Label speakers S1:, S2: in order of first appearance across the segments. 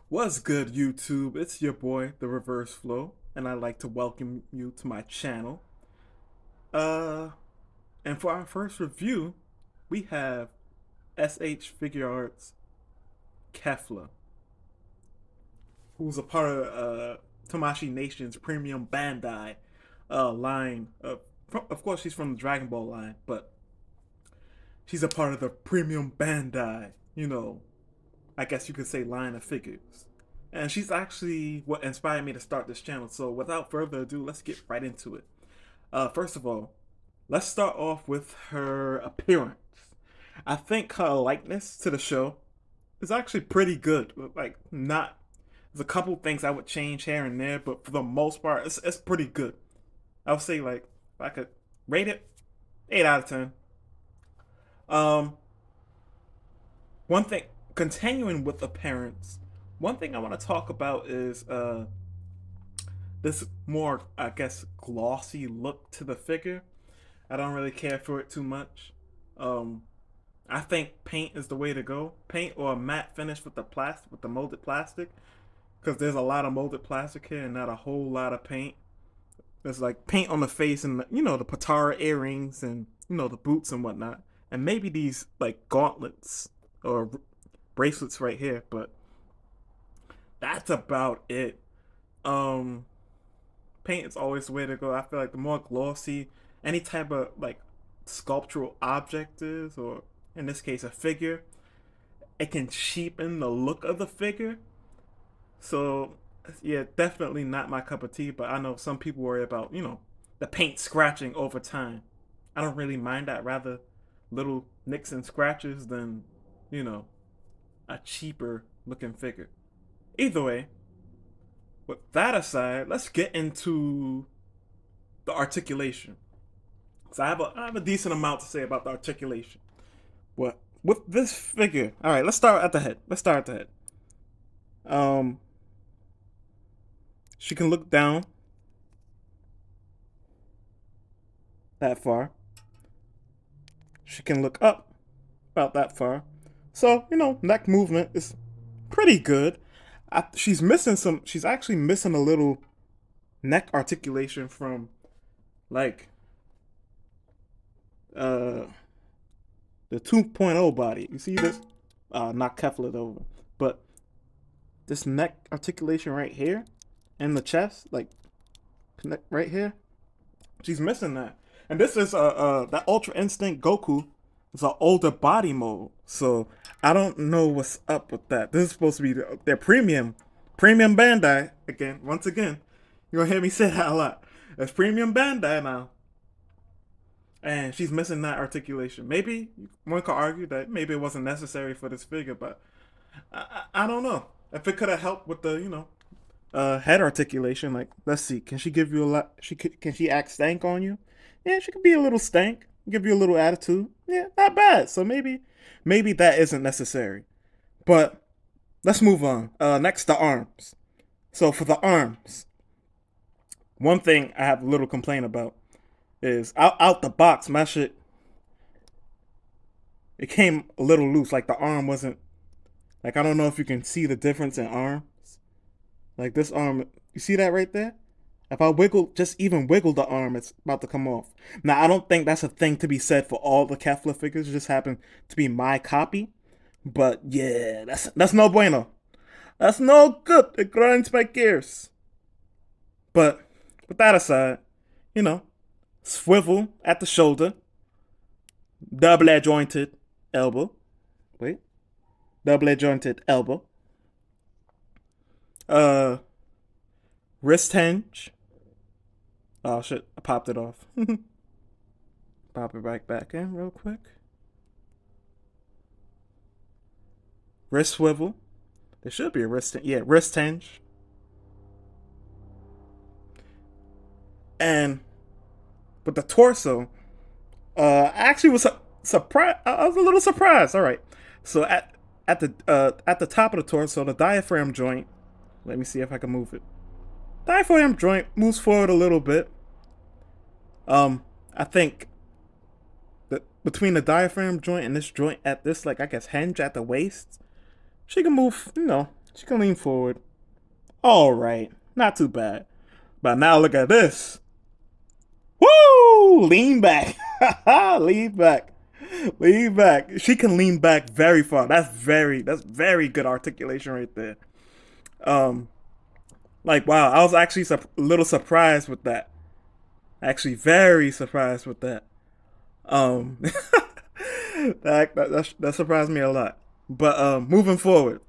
S1: What's good, YouTube? It's your boy, The Reverse Flow, and I'd like to welcome you to my channel. Uh, and for our first review, we have SH Figuarts Kefla, who's a part of Tamashii Nation's premium Bandai line. Of course, she's from the Dragon Ball line, but she's a part of the premium Bandai, I guess you could say line of figures. And she's actually what inspired me to start this channel. So without further ado, let's get right into it. First of all, let's start off with her appearance. I think her likeness to the show is actually pretty good. Like, not there's a couple things I would change here and there, but for the most part, it's pretty good. I would say like if I could rate it, 8 out of 10. Um, one thing continuing with appearance, one thing I want to talk about is this more, I guess, glossy look to the figure. I don't really care for it too much. Um, I think paint is the way to go. Paint or a matte finish with the molded plastic, because there's a lot of molded plastic here and not a whole lot of paint. There's like paint on the face and the Patara earrings and the boots and whatnot, and maybe these like gauntlets or bracelets right here, but that's about it. Um, Paint is always the way to go. I feel like the more glossy any type of like sculptural object is, or in this case a figure, it can cheapen the look of the figure. So yeah, definitely not my cup of tea. But I know some people worry about the paint scratching over time. I don't really mind that. Rather little nicks and scratches than you know a cheaper looking figure. Either way, with that aside, let's get into the articulation. So I have a decent amount to say about the articulation. What with this figure? All right, let's start at the head. Let's start at the head. Um, she can look down that far. She can look up about that far. So neck movement is pretty good. She's missing some. She's actually missing a little neck articulation from like uh the 2.0 body. You see this? Not Kefla though, but this neck articulation right here in the chest, like connect right here. She's missing that. And this is that Ultra Instinct Goku. It's an older body mode, so I don't know what's up with that. This is supposed to be their premium Bandai again. Once again, you're gonna hear me say that a lot. It's premium Bandai now, and she's missing that articulation. Maybe one could argue that maybe it wasn't necessary for this figure, but I don't know if it could have helped with the head articulation. Like, let's see, can she give you a lot? Can she act stank on you? Yeah, she could be a little stank, give you a little attitude. Yeah, not bad. So maybe that isn't necessary. But let's move on. Next, the arms. So for the arms, one thing I have a little complaint about is out the box, my shit, it came a little loose. Like the arm wasn't like, I don't know if you can see the difference in arms. Like this arm, you see that right there? If I just even wiggle the arm, it's about to come off. Now, I don't think that's a thing to be said for all the Kefla figures. It just happened to be my copy. But yeah, that's no bueno. That's no good. It grinds my gears. But with that aside, you know, swivel at the shoulder, double jointed elbow. Wait, double jointed elbow. Uh, Wrist hinge. Oh shit, I popped it off. Pop it right back in real quick. Wrist swivel. There should be a wrist. Yeah, wrist hinge. And with the torso, I actually was surprised. I was a little surprised. All right, so at the top of the torso, the diaphragm joint. Let me see if I can move it. Diaphragm joint moves forward a little bit. I think that between the diaphragm joint and this joint at this, like, I guess, hinge at the waist, she can move, She can lean forward. All right, not too bad. But now look at this. Woo! Lean back. Lean back. Lean back. She can lean back very far. That's very good articulation right there. Um, like wow, I was actually a little surprised with that. Actually, very surprised with that. Um, that surprised me a lot. But moving forward,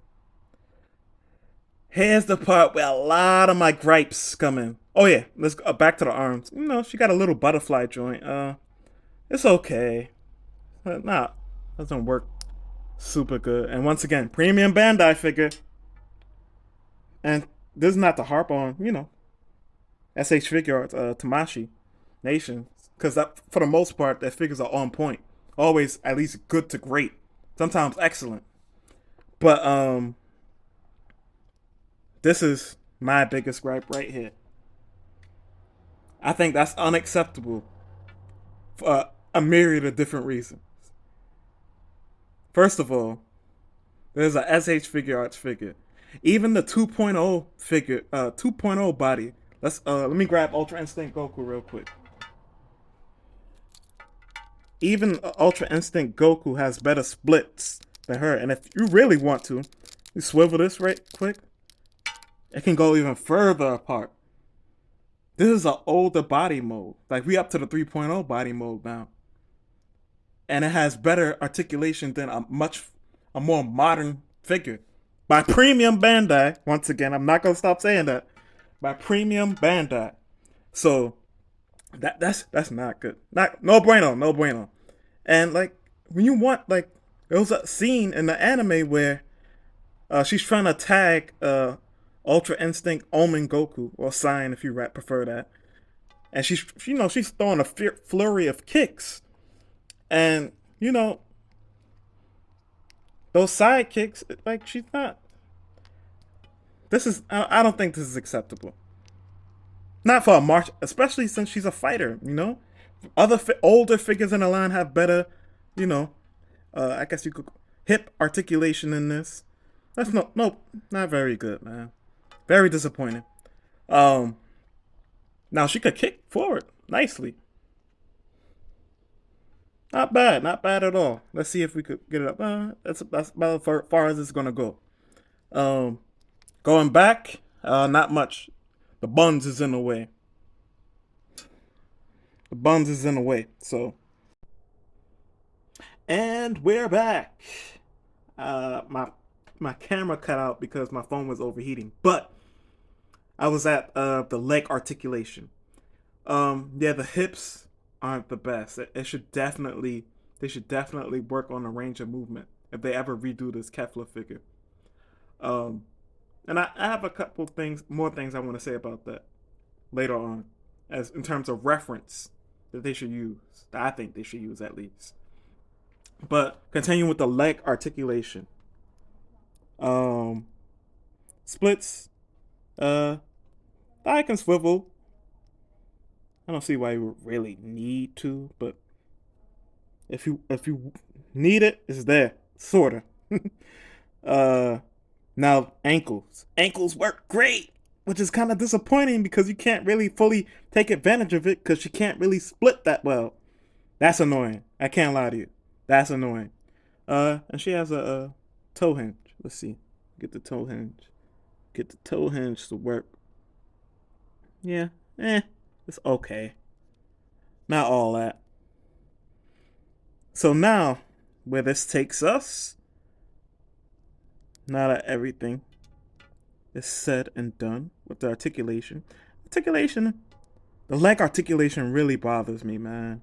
S1: here's the part where a lot of my gripes come in. Oh yeah, let's go back to the arms. You know, she got a little butterfly joint. It's okay. Nah, doesn't work super good. And once again, premium Bandai figure. And this is not to harp on, SH Figuarts, Tamashi Nation, because for the most part, their figures are on point. Always at least good to great. Sometimes excellent. But this is my biggest gripe right here. I think that's unacceptable for a myriad of different reasons. First of all, there's a SH Figuarts figure. Even the 2.0 figure, 2.0 body. Let me grab Ultra Instinct Goku real quick. Even Ultra Instinct Goku has better splits than her. And if you really want to, you swivel this right quick. It can go even further apart. This is an older body mode. Like we up to the 3.0 body mode now. And it has better articulation than a more modern figure. By premium Bandai. Once again, I'm not gonna stop saying that. By premium Bandai. So that's not good. No bueno, no bueno. And like when you want there was a scene in the anime where she's trying to tag Ultra Instinct Omen Goku, or Sign if you prefer that. And she's throwing a flurry of kicks. And those side kicks, like she's not. I don't think this is acceptable. Not for a march, especially since she's a fighter. Other older figures in the line have better, I guess you could hip articulation in this. That's not very good, man. Very disappointing. Now she could kick forward nicely. Not bad at all. Let's see if we could get it up. That's about as far as it's gonna go. Going back, not much. The buns is in the way. So, and we're back. My camera cut out because my phone was overheating, but I was at the leg articulation. Yeah, the hips aren't the best. They should definitely work on the range of movement if they ever redo this Kefla figure. And I have a couple more things I want to say about that later on, as in terms of reference that they should use. That I think they should use at least. But continuing with the leg articulation. Splits. I can swivel. I don't see why you would really need to, but if you need it, it's there, sorta. Now ankles work great, which is kind of disappointing because you can't really fully take advantage of it because you can't really split that well. That's annoying. I can't lie to you. That's annoying. And she has a toe hinge. Let's see. Get the toe hinge to work. Yeah. It's okay. Not all that. So now, where this takes us, now that everything is said and done with the articulation, the leg articulation really bothers me, man.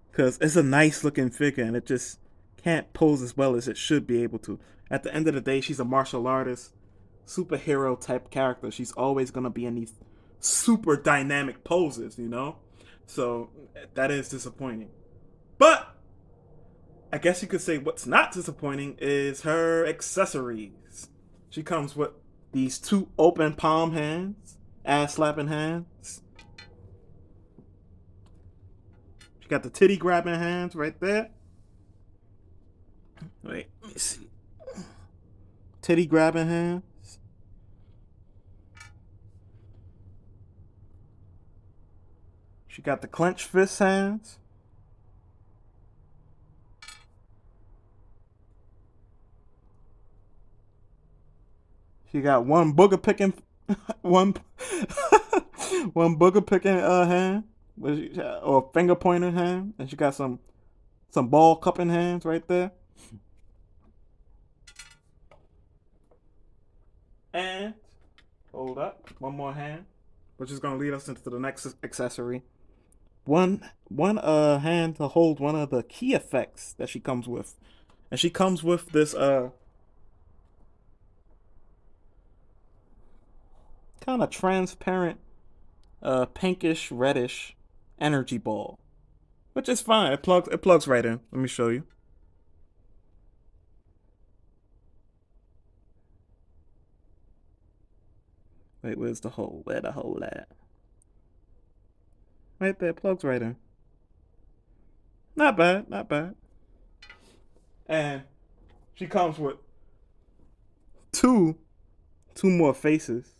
S1: Because it's a nice looking figure and it just can't pose as well as it should be able to. At the end of the day, she's a martial artist, superhero type character. She's always going to be in these super dynamic poses, So that is disappointing. But I guess you could say what's not disappointing is her accessories. She comes with these 2 open palm hands, ass slapping hands. She got the titty grabbing hands right there. Wait, let me see. Titty grabbing hands. She got the clenched fist hands. She got one booger picking, one one booger picking hand, or finger pointing hand, and she got some ball cupping hands right there. And hold up, one more hand, which is gonna lead us into the next accessory. One hand to hold one of the key effects that she comes with, and she comes with this kind of transparent pinkish reddish energy ball, which is fine. It plugs right in. Let me show you. Wait, where's the hole? Where the hole at? Right there, plugs right in. Not bad, not bad. And she comes with two two more faces.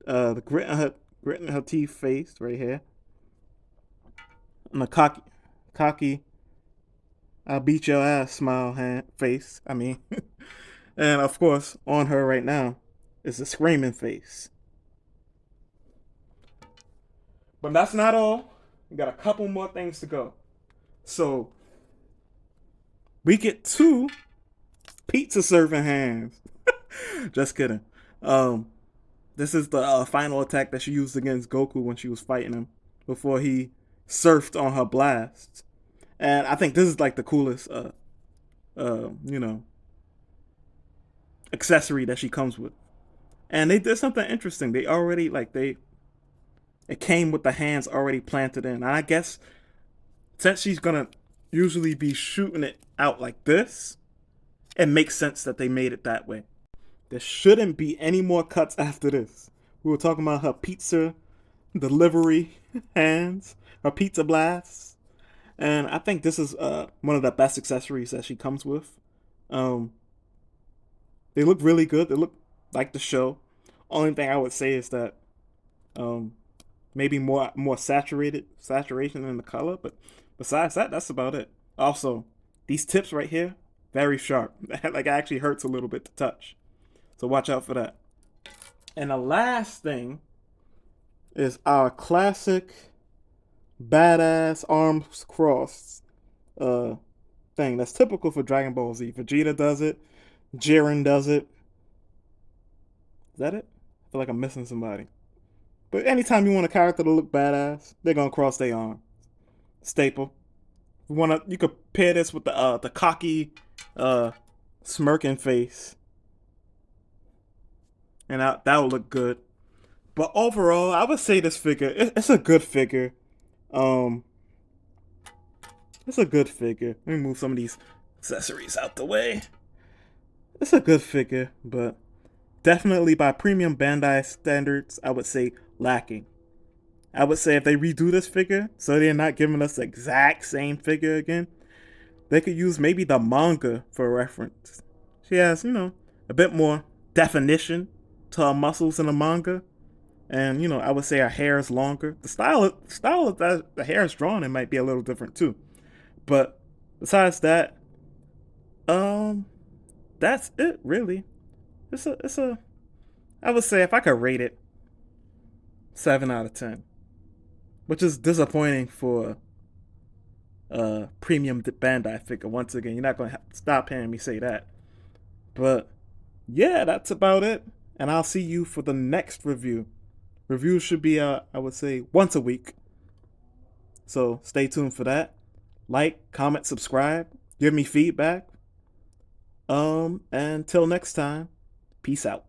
S1: The grit in her teeth face right here, and the cocky I'll beat your ass smile hand face. I mean, and of course on her right now is the screaming face. But that's not all. We got a couple more things to go. So we get two pizza serving hands. Just kidding. This is the final attack that she used against Goku when she was fighting him before he surfed on her blast. And I think this is like the coolest, you know, accessory that she comes with. And they did something interesting. They already it came with the hands already planted in. And I guess since she's gonna usually be shooting it out like this, it makes sense that they made it that way. There shouldn't be any more cuts after this. We were talking about her pizza delivery hands, her pizza blasts, and I think this is one of the best accessories that she comes with. Um, they look really good. They look like the show. Only thing I would say is that um, maybe more saturation in the color, but besides that, that's about it. Also, these tips right here, very sharp. Like it actually hurts a little bit to touch. So watch out for that. And the last thing is our classic badass arms crossed thing that's typical for Dragon Ball Z. Vegeta does it. Jiren does it. Is that it? I feel like I'm missing somebody. But anytime you want a character to look badass, they're gonna cross their arm. Staple. You could pair this with the cocky smirking face, and that would look good. But overall, I would say this figure, it's a good figure. Um, it's a good figure. Let me move some of these accessories out the way. It's a good figure, but definitely by premium Bandai standards, I would say lacking. I would say if they redo this figure, so they're not giving us the exact same figure again, they could use maybe the manga for reference. She has, a bit more definition to her muscles in the manga. And, I would say her hair is longer. The style of that the hair is drawn, it might be a little different too. But besides that, that's it really. It's a I would say if I could rate it 7 out of 10. Which is disappointing for premium Bandai figure. Once again, you're not gonna stop hearing me say that. But yeah, that's about it. And I'll see you for the next review. Reviews should be, I would say, once a week. So stay tuned for that. Like, comment, subscribe. Give me feedback. Until next time, peace out.